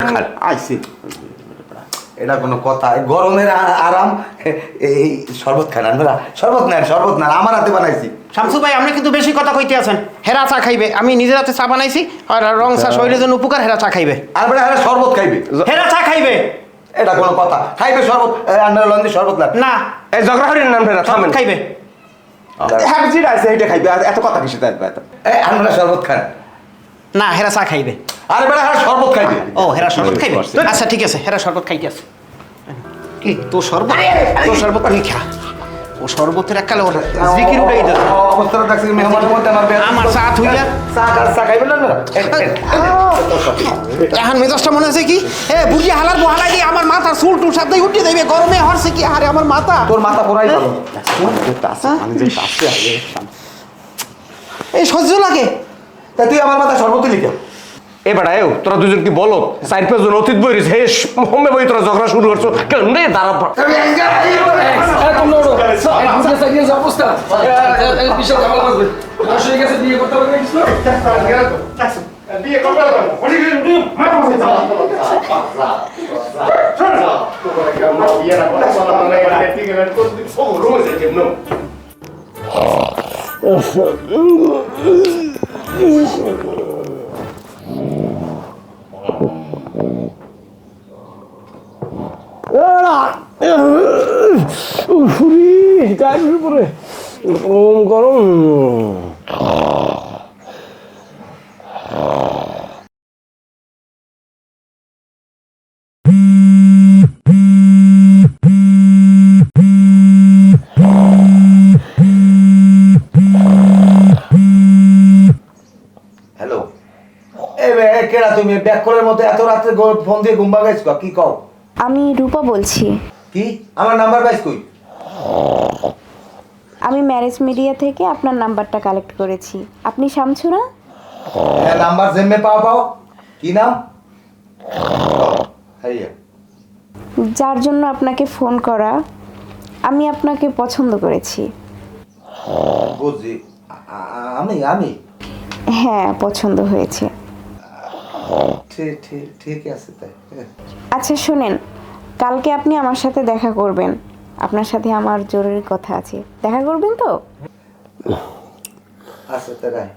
খান আইছি এটা কোনো কথা গরমের আরাম এই শরবত খান আপনারা শরবত নেন আমার হাতে বানাইছি শামসু ভাই আপনি কিন্তু বেশি কথা কইতে আছেন হেরা চা খাইবে আমি নিজের হাতে চা বানাইছি আর রং চা শরীরের জন্য উপকার হেরা চা খাইবে আর বেটা হেরা শরবত খাইবে হেরা চা খাইবে এটা কোনো কথা খাইবে শরবত আপনারা লন্ডি শরবত না না এই ঝগড়া হরিণ নাম ফেরা থামেন খাইবে হ্যাঁ যেটা আছে এইটা খাইবে এত কথা কিসে থাকবে এত আপনারা শরবত খান না হেরা চা খাইবে আর বেটা হেরা শরবত খাইবে ও হেরা শরবত খাইবে আচ্ছা ঠিক আছে হেরা শরবত খাইতে আছে কি তোর শরবত তুই খা ও শরবতের এককালে ওর জিকির উড়াই দে অবস্থাটা দেখছি মেহমানের মধ্যে আমার চা থুইলা চা খাইবেন না এখন মেজাজটা মনে আছে কি বুঝি হালার বহালাই দিয়ে আমার মাথা চুল টুল সাথে উঠিয়ে দেবে গরমে হরছে কি আরে আমার মাথা তোর মাথা পড়াই ভালো এই সহ্য লাগে তা তুই আমার মাথা শরবত লিখে এ বেটা এও তোরা দুজন কি বলো 4-5 জন অতীত বইরিস হে হোমে বই তোরা ঝগড়া শুরু করছো কেন রে দাঁড়া গায়ের উপরে গরম হ্যালো কেডা তুমি ব্যাক কলের মধ্যে এত রাত্রে ফোন দিয়ে ঘুম ভাগাইছ কি কও আমি রূপা বলছি কি আমার নাম্বার পাইছ কই আমি ম্যারেজ মিডিয়া থেকে আপনার নাম্বারটা কালেক্ট করেছি আপনি শামছু না হ্যাঁ নাম্বার জেমে পাও কি নাম হাইয়া যার জন্য আপনাকে ফোন করা আমি আপনাকে পছন্দ করেছি বুঝি আমি হ্যাঁ পছন্দ হয়েছে ঠিক আছে তাই আচ্ছা শুনেন কালকে আপনি আমার সাথে দেখা করবেন আপনার সাথে আমার জরুরি কথা আছে দেখা করবেন তো আচ্ছা তাই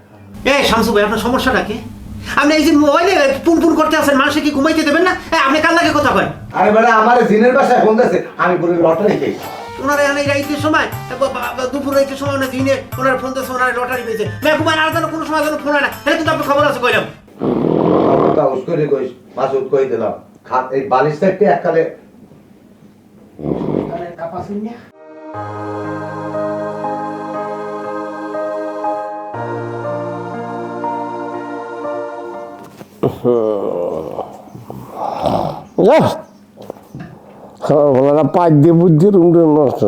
শামসু ভাই আপনার সমস্যাটা কি আপনি এই যে মোবাইলে পুন করতে আছেন মানুষকে কি ঘুমাইতে দেবেন না আপনি কাল লাগে কথা করেন আরে বেটা আমার জিনের বাসায় ফোন দিয়েছে আমি পুরো লটারি খেয়েছি ওনারা এখানে রাইতের সময় দুপুর রাইতের সময় ওনার দিনে ওনার ফোন দিয়েছে ওনার লটারি পেয়েছে মেহকুমার আর যেন কোনো সময় যেন ফোন হয় না তাহলে কিন্তু আপনি খবর আছে কইলাম তা উস্করে কইস মাসুদ কই দিলাম খাত এই বালিশ থেকে এককালে কাপাসিন না পাঁচ দিয়ে বুদ্ধি রুম নষ্ট